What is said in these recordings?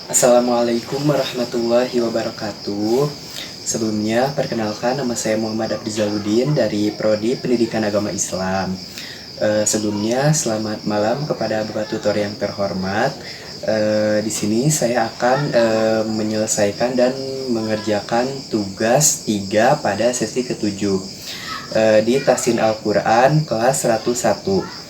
Assalamualaikum warahmatullahi wabarakatuh. Sebelumnya, perkenalkan nama saya Muhammad Abdizaluddin dari Prodi Pendidikan Agama Islam. Sebelumnya, selamat malam kepada Bapak Tutor yang terhormat. Di sini saya akan menyelesaikan dan mengerjakan tugas 3 pada sesi ke-7 di Tahsin Al-Quran kelas 101.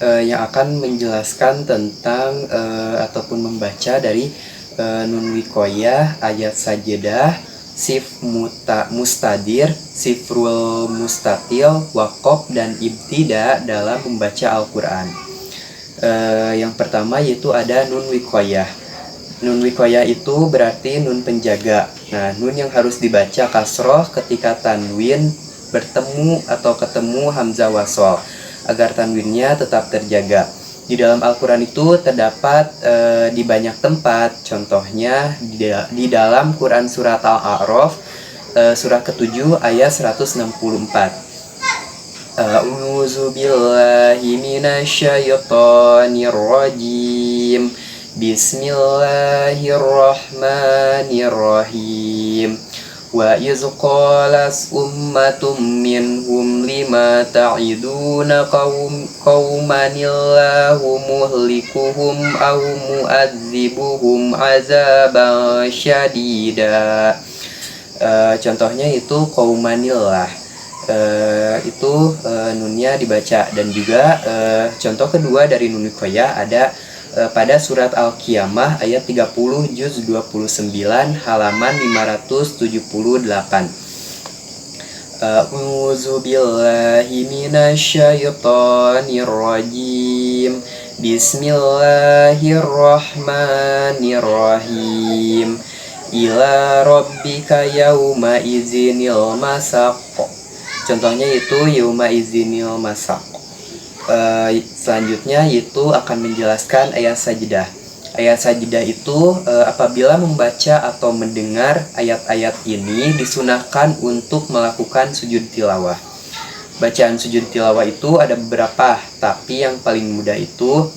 Yang akan menjelaskan tentang ataupun membaca dari Nun Wikoyah, ayat Sajadah, Sif Mustadir, Sifrul Mustatil, Wakof, dan Ibtida dalam membaca Al-Quran. Yang pertama yaitu ada Nun Wikoyah. Nun Wikoyah itu berarti nun penjaga. Nah, nun yang harus dibaca kasroh ketika tanwin bertemu atau ketemu hamzah wasol, agar tanwinnya tetap terjaga. Di dalam Al-Quran itu terdapat di banyak tempat, contohnya di dalam Quran surat Al-A'raf, surah ke-7 ayat 164. A'udzu billahi minasyaitonir rajim. Bismillahirrahmanirrahim. Wa iz qalas ummatum minhum lima ta'iduna qaumanillahu muhlikuhum aw mu'adzibuhum azaban syadida. Contohnya itu qaumanillah. Nunnya dibaca. Dan juga contoh kedua dari nun wikoyah ada pada surat Al-Qiyamah ayat 30 juz 29 halaman 578. A'udzu billahi minasyaitonir rajim. Bismillahirrahmanirrahim. Ila rabbika yauma izinil masaq. Contohnya itu yauma izinil masaq. Selanjutnya itu akan menjelaskan ayat sajidah. Ayat sajidah itu apabila membaca atau mendengar ayat-ayat ini disunahkan untuk melakukan sujud tilawah. Bacaan sujud tilawah itu ada beberapa, tapi yang paling mudah itu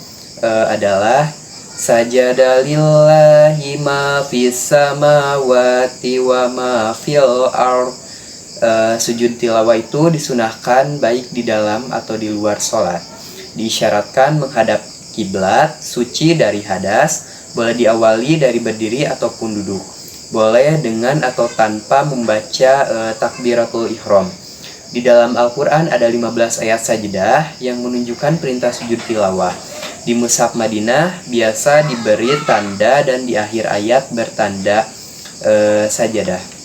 adalah sajada lillahi ma fis samawati wa ma fil ardh. Sujud tilawah itu disunahkan baik di dalam atau di luar sholat. Diisyaratkan menghadap kiblat, suci dari hadas, boleh diawali dari berdiri ataupun duduk. Boleh dengan atau tanpa membaca takbiratul ihram. Di dalam Al-Quran ada 15 ayat sajidah yang menunjukkan perintah sujud tilawah. Di Mushaf Madinah biasa diberi tanda dan di akhir ayat bertanda sajadah.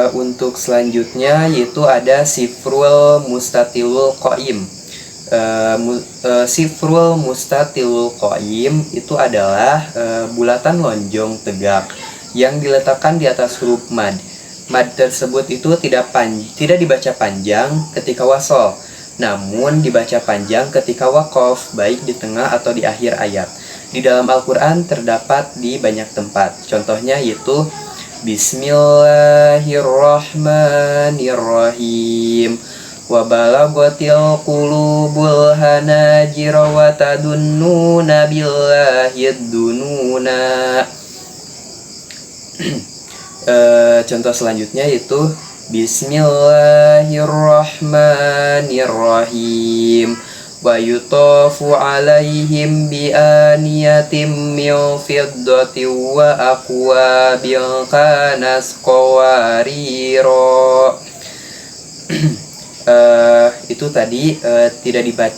Untuk selanjutnya yaitu ada Sifrul Mustatilul Qaim. Sifrul Mustatilul Qaim itu adalah bulatan lonjong tegak yang diletakkan di atas huruf mad. Mad tersebut itu tidak dibaca panjang ketika wasol, namun dibaca panjang ketika wakof, baik di tengah atau di akhir ayat. Di dalam Al-Quran terdapat di banyak tempat. Contohnya yaitu Bismillahirrahmanirrahim. Wa balaghatil qulubul hanajira wa tadunnuna billahi dununa. Contoh selanjutnya yaitu Bismillahirrahmanirrahim. Wa yutafu alaihim bi aniyatim min fiddatin wa aqwabil kanas qawariro. Itu tadi tidak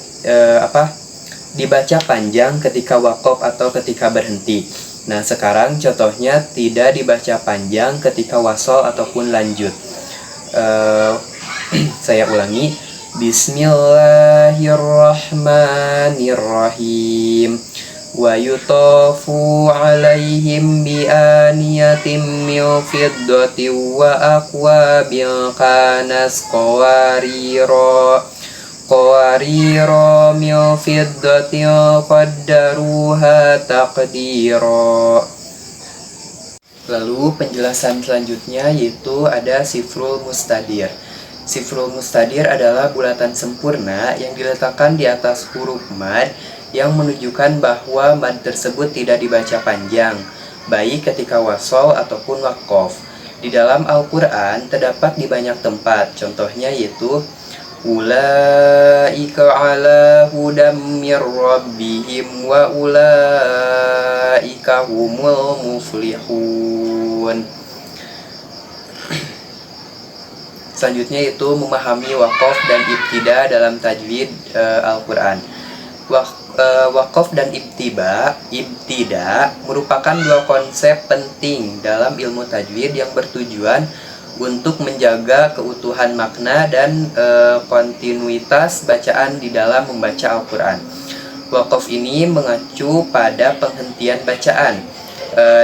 dibaca panjang ketika waqaf atau ketika berhenti. Nah, sekarang contohnya tidak dibaca panjang ketika wasol ataupun lanjut. Saya ulangi. Bismillahirrahmanirrahim. Wa yutafu alaihim bi aniyatim min fiddatin wa aqwabil kanas qawariro min fiddatin qaddaruha taqdiro. Lalu penjelasan selanjutnya yaitu ada Sifrul Mustadir. Sifrul mustadir adalah bulatan sempurna yang diletakkan di atas huruf mad yang menunjukkan bahwa mad tersebut tidak dibaca panjang, baik ketika wasol ataupun waqaf. Di dalam Al-Quran terdapat di banyak tempat, contohnya yaitu ulaika ala hudam mir rabbihim wa ulaika humul muflihun. Selanjutnya itu memahami waqaf dan ibtida dalam tajwid Al-Quran. Waqaf dan ibtida merupakan dua konsep penting dalam ilmu tajwid yang bertujuan untuk menjaga keutuhan makna dan kontinuitas bacaan di dalam membaca Al-Quran. Waqaf ini mengacu pada penghentian bacaan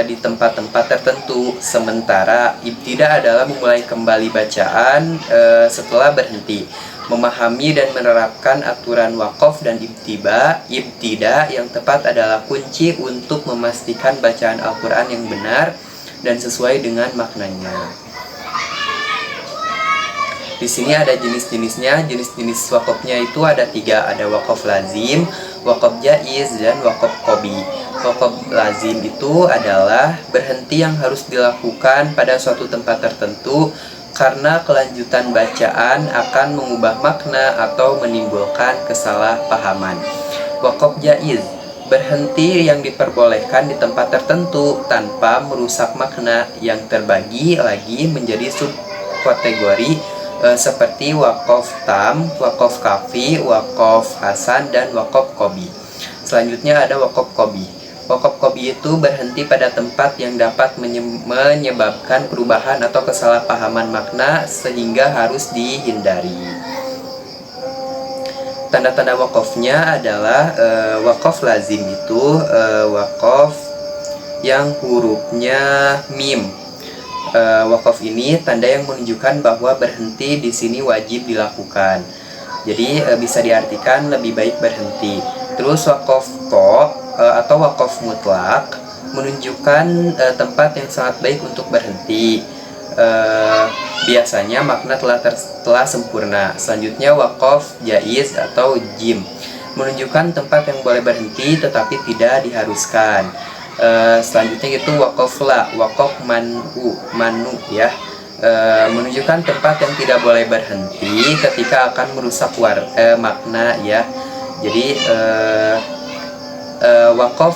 di tempat-tempat tertentu, sementara ibtida adalah memulai kembali bacaan setelah berhenti. Memahami dan menerapkan aturan waqaf dan ibtida yang tepat adalah kunci untuk memastikan bacaan Al-Quran yang benar dan sesuai dengan maknanya. Di sini ada jenis-jenisnya. Jenis-jenis waqafnya itu ada 3, ada waqaf lazim, waqaf jaiz, dan waqaf qobi. Waqaf lazim itu adalah berhenti yang harus dilakukan pada suatu tempat tertentu karena kelanjutan bacaan akan mengubah makna atau menimbulkan kesalahpahaman. Waqaf jaiz, berhenti yang diperbolehkan di tempat tertentu tanpa merusak makna yang terbagi lagi menjadi subkategori seperti waqaf tam, waqaf kafi, waqaf hasan, dan waqaf qobi. Selanjutnya ada waqaf qobi. Waqaf qobi itu berhenti pada tempat yang dapat menyebabkan perubahan atau kesalahpahaman makna sehingga harus dihindari. Tanda-tanda waqafnya adalah waqaf lazim itu waqaf yang hurufnya mim. Waqaf ini tanda yang menunjukkan bahwa berhenti di sini wajib dilakukan. Jadi bisa diartikan lebih baik berhenti. Terus waqaf to atau waqaf mutlak menunjukkan tempat yang sangat baik untuk berhenti. Biasanya makna telah sempurna. Selanjutnya waqaf jaiz atau jim menunjukkan tempat yang boleh berhenti tetapi tidak diharuskan. Selanjutnya itu waqaf la, waqaf manu ya, menunjukkan tempat yang tidak boleh berhenti ketika akan merusak makna ya. Jadi waqaf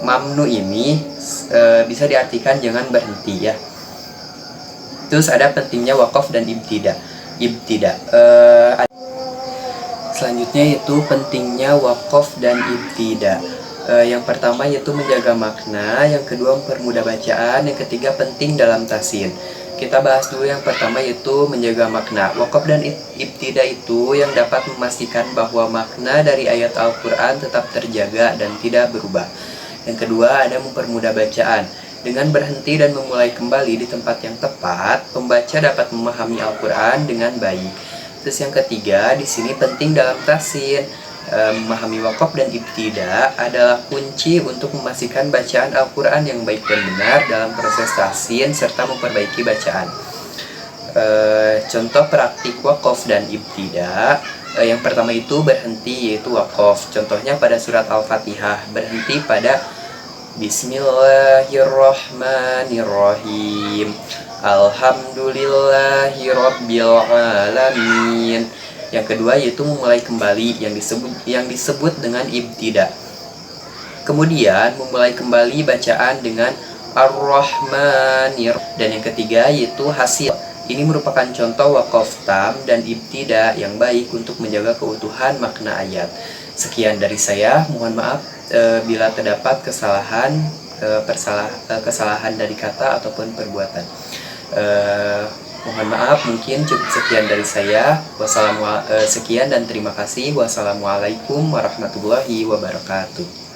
mamnu ini bisa diartikan jangan berhenti ya. Terus ada pentingnya waqaf dan ibtida. Selanjutnya itu pentingnya waqaf dan ibtida. Yang pertama yaitu menjaga makna, yang kedua mempermudah bacaan, yang ketiga penting dalam tahsin. Kita bahas dulu yang pertama yaitu menjaga makna. Waqaf dan ibtida itu yang dapat memastikan bahwa makna dari ayat Al-Quran tetap terjaga dan tidak berubah. Yang kedua ada mempermudah bacaan. Dengan berhenti dan memulai kembali di tempat yang tepat, pembaca dapat memahami Al-Quran dengan baik. Terus yang ketiga di sini penting dalam tahsin. Memahami waqaf dan ibtida adalah kunci untuk memastikan bacaan Al-Quran yang baik dan benar dalam proses tahsin serta memperbaiki bacaan. Contoh praktik waqaf dan ibtida, yang pertama itu berhenti yaitu waqaf. Contohnya pada surat Al-Fatihah, berhenti pada Bismillahirrahmanirrahim, Alhamdulillahi Rabbil Alamin. Yang kedua yaitu memulai kembali yang disebut dengan ibtida. Kemudian memulai kembali bacaan dengan Ar-Rahmanir. Dan yang ketiga yaitu hasil. Ini merupakan contoh waqaf tam dan ibtida yang baik untuk menjaga keutuhan makna ayat. Sekian dari saya, mohon maaf bila terdapat kesalahan dari kata ataupun perbuatan. Mohon maaf, mungkin cukup sekian dari saya. Sekian dan terima kasih. Wassalamualaikum warahmatullahi wabarakatuh.